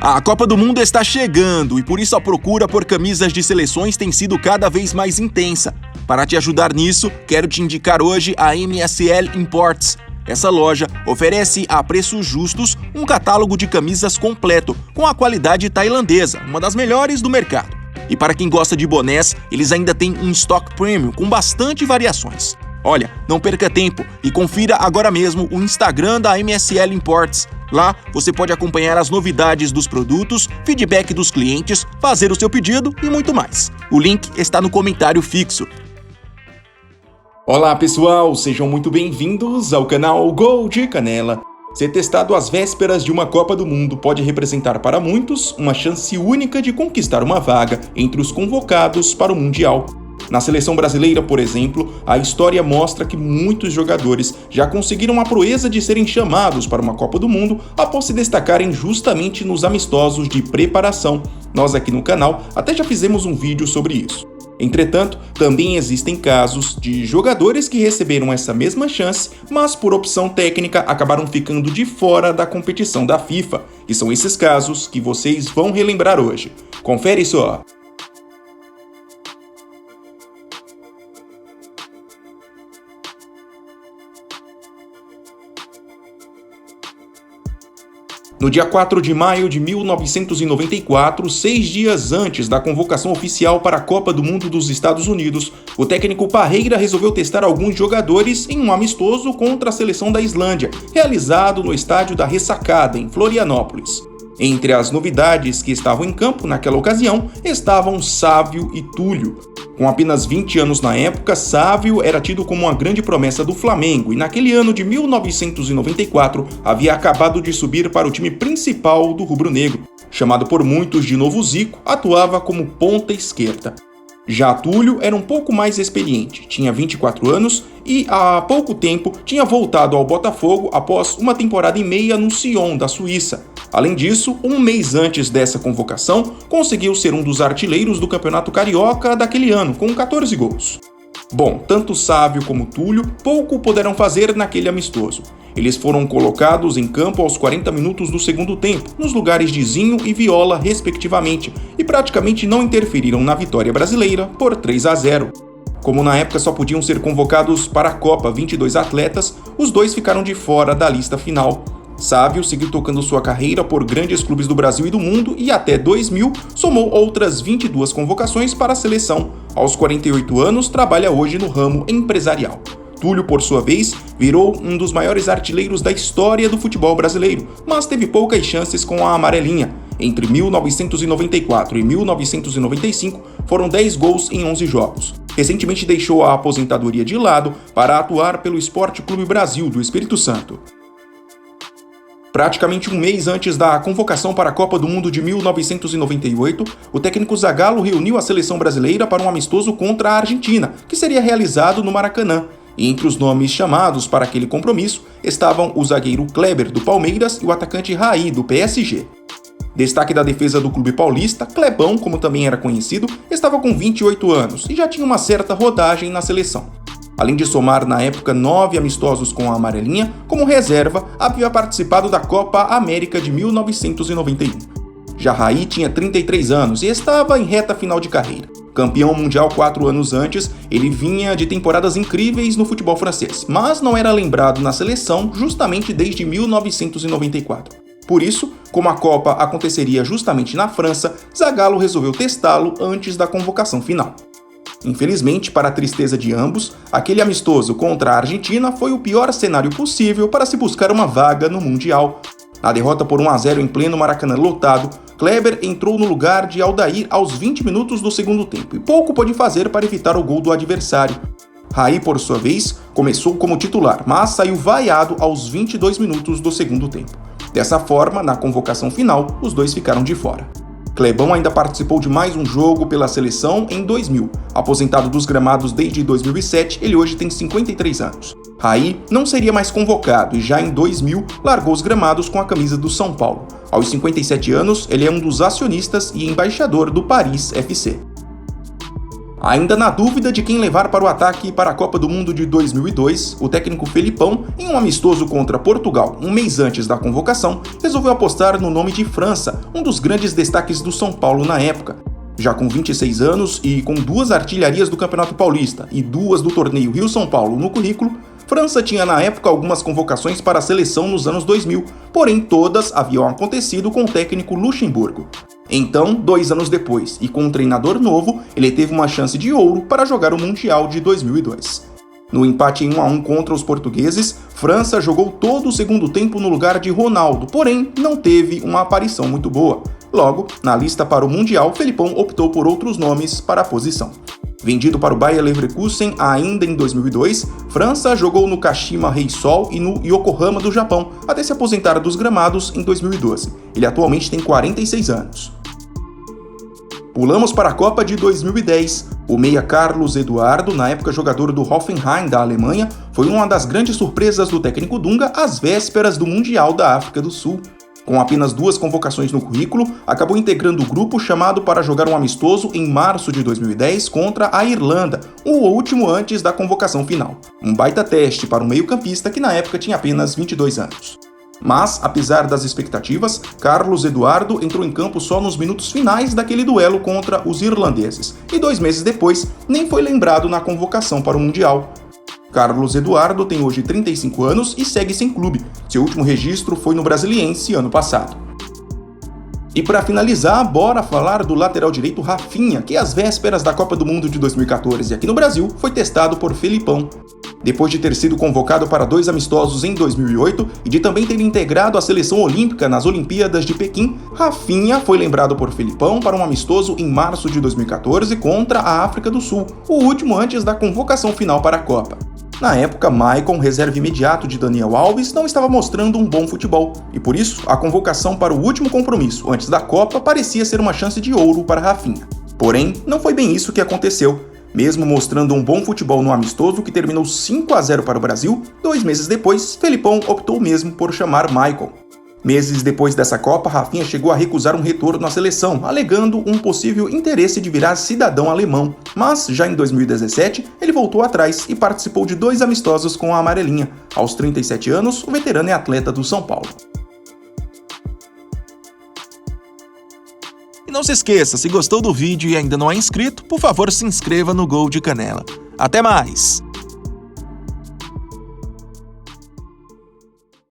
A Copa do Mundo está chegando e por isso a procura por camisas de seleções tem sido cada vez mais intensa. Para te ajudar nisso, quero te indicar hoje a MSL Imports. Essa loja oferece a preços justos um catálogo de camisas completo, com a qualidade tailandesa, uma das melhores do mercado. E para quem gosta de bonés, eles ainda têm um estoque premium com bastante variações. Olha, não perca tempo e confira agora mesmo o Instagram da MSL Imports. Lá você pode acompanhar as novidades dos produtos, feedback dos clientes, fazer o seu pedido e muito mais. O link está no comentário fixo. Olá pessoal, sejam muito bem-vindos ao canal Gol de Canela. Ser testado às vésperas de uma Copa do Mundo pode representar para muitos uma chance única de conquistar uma vaga entre os convocados para o Mundial. Na seleção brasileira, por exemplo, a história mostra que muitos jogadores já conseguiram a proeza de serem chamados para uma Copa do Mundo após se destacarem justamente nos amistosos de preparação. Nós aqui no canal até já fizemos um vídeo sobre isso. Entretanto, também existem casos de jogadores que receberam essa mesma chance, mas por opção técnica acabaram ficando de fora da competição da FIFA. E são esses casos que vocês vão relembrar hoje. Confere só! No dia 4 de maio de 1994, 6 dias antes da convocação oficial para a Copa do Mundo dos Estados Unidos, o técnico Parreira resolveu testar alguns jogadores em um amistoso contra a seleção da Islândia, realizado no estádio da Ressacada, em Florianópolis. Entre as novidades que estavam em campo naquela ocasião estavam Sávio e Túlio. Com apenas 20 anos na época, Sávio era tido como uma grande promessa do Flamengo e naquele ano de 1994 havia acabado de subir para o time principal do rubro-negro. Chamado por muitos de Novo Zico, atuava como ponta esquerda. Já Túlio era um pouco mais experiente, tinha 24 anos e há pouco tempo tinha voltado ao Botafogo após uma temporada e meia no Sion da Suíça. Além disso, um mês antes dessa convocação, conseguiu ser um dos artilheiros do Campeonato Carioca daquele ano, com 14 gols. Bom, tanto Sávio como Túlio pouco puderam fazer naquele amistoso. Eles foram colocados em campo aos 40 minutos do segundo tempo, nos lugares de Zinho e Viola, respectivamente, e praticamente não interferiram na vitória brasileira por 3-0. Como na época só podiam ser convocados para a Copa 22 atletas, os dois ficaram de fora da lista final. Sávio seguiu tocando sua carreira por grandes clubes do Brasil e do mundo e até 2000 somou outras 22 convocações para a seleção. Aos 48 anos, trabalha hoje no ramo empresarial. Túlio, por sua vez, virou um dos maiores artilheiros da história do futebol brasileiro, mas teve poucas chances com a amarelinha. Entre 1994 e 1995, foram 10 gols em 11 jogos. Recentemente deixou a aposentadoria de lado para atuar pelo Esporte Clube Brasil do Espírito Santo. Praticamente um mês antes da convocação para a Copa do Mundo de 1998, o técnico Zagallo reuniu a seleção brasileira para um amistoso contra a Argentina, que seria realizado no Maracanã. E entre os nomes chamados para aquele compromisso estavam o zagueiro Kleber, do Palmeiras, e o atacante Raí, do PSG. Destaque da defesa do clube paulista, Clebão, como também era conhecido, estava com 28 anos e já tinha uma certa rodagem na seleção. Além de somar na época 9 amistosos com a amarelinha, como reserva, havia participado da Copa América de 1991. Já Raí tinha 33 anos e estava em reta final de carreira. Campeão mundial 4 anos antes, ele vinha de temporadas incríveis no futebol francês, mas não era lembrado na seleção justamente desde 1994. Por isso, como a Copa aconteceria justamente na França, Zagallo resolveu testá-lo antes da convocação final. Infelizmente, para a tristeza de ambos, aquele amistoso contra a Argentina foi o pior cenário possível para se buscar uma vaga no Mundial. Na derrota por 1-0 em pleno Maracanã lotado, Kleber entrou no lugar de Aldair aos 20 minutos do segundo tempo e pouco pôde fazer para evitar o gol do adversário. Raí, por sua vez, começou como titular, mas saiu vaiado aos 22 minutos do segundo tempo. Dessa forma, na convocação final, os dois ficaram de fora. Clebão ainda participou de mais um jogo pela seleção em 2000. Aposentado dos gramados desde 2007, ele hoje tem 53 anos. Raí não seria mais convocado e já em 2000 largou os gramados com a camisa do São Paulo. Aos 57 anos, ele é um dos acionistas e embaixador do Paris FC. Ainda na dúvida de quem levar para o ataque para a Copa do Mundo de 2002, o técnico Felipão, em um amistoso contra Portugal um mês antes da convocação, resolveu apostar no nome de França, um dos grandes destaques do São Paulo na época. Já com 26 anos e com 2 artilharias do Campeonato Paulista e 2 do torneio Rio-São Paulo no currículo, França tinha na época algumas convocações para a seleção nos anos 2000, porém todas haviam acontecido com o técnico Luxemburgo. Então, 2 anos depois, e com um treinador novo, ele teve uma chance de ouro para jogar o Mundial de 2002. No empate em 1-1 contra os portugueses, França jogou todo o segundo tempo no lugar de Ronaldo, porém não teve uma aparição muito boa. Logo, na lista para o Mundial, Felipão optou por outros nomes para a posição. Vendido para o Bayer Leverkusen ainda em 2002, França jogou no Kashima Reysol e no Yokohama do Japão, até se aposentar dos gramados em 2012. Ele atualmente tem 46 anos. Pulamos para a Copa de 2010. O meia Carlos Eduardo, na época jogador do Hoffenheim da Alemanha, foi uma das grandes surpresas do técnico Dunga às vésperas do Mundial da África do Sul. Com apenas 2 convocações no currículo, acabou integrando o grupo chamado para jogar um amistoso em março de 2010 contra a Irlanda, o último antes da convocação final. Um baita teste para um meio-campista que na época tinha apenas 22 anos. Mas, apesar das expectativas, Carlos Eduardo entrou em campo só nos minutos finais daquele duelo contra os irlandeses, e 2 meses depois nem foi lembrado na convocação para o Mundial. Carlos Eduardo tem hoje 35 anos e segue sem clube. Seu último registro foi no Brasiliense ano passado. E para finalizar, bora falar do lateral direito Rafinha, que às vésperas da Copa do Mundo de 2014 aqui no Brasil foi testado por Felipão. Depois de ter sido convocado para 2 amistosos em 2008 e de também ter integrado a seleção olímpica nas Olimpíadas de Pequim, Rafinha foi lembrado por Felipão para um amistoso em março de 2014 contra a África do Sul, o último antes da convocação final para a Copa. Na época, Maicon, reserva imediato de Daniel Alves, não estava mostrando um bom futebol, e por isso a convocação para o último compromisso antes da Copa parecia ser uma chance de ouro para Rafinha. Porém, não foi bem isso que aconteceu. Mesmo mostrando um bom futebol no amistoso que terminou 5-0 para o Brasil, 2 meses depois, Felipão optou mesmo por chamar Maicon. Meses depois dessa Copa, Rafinha chegou a recusar um retorno à seleção, alegando um possível interesse de virar cidadão alemão. Mas, já em 2017, ele voltou atrás e participou de 2 amistosos com a amarelinha. Aos 37 anos, o veterano é atleta do São Paulo. E não se esqueça, se gostou do vídeo e ainda não é inscrito, por favor se inscreva no Gol de Canela. Até mais!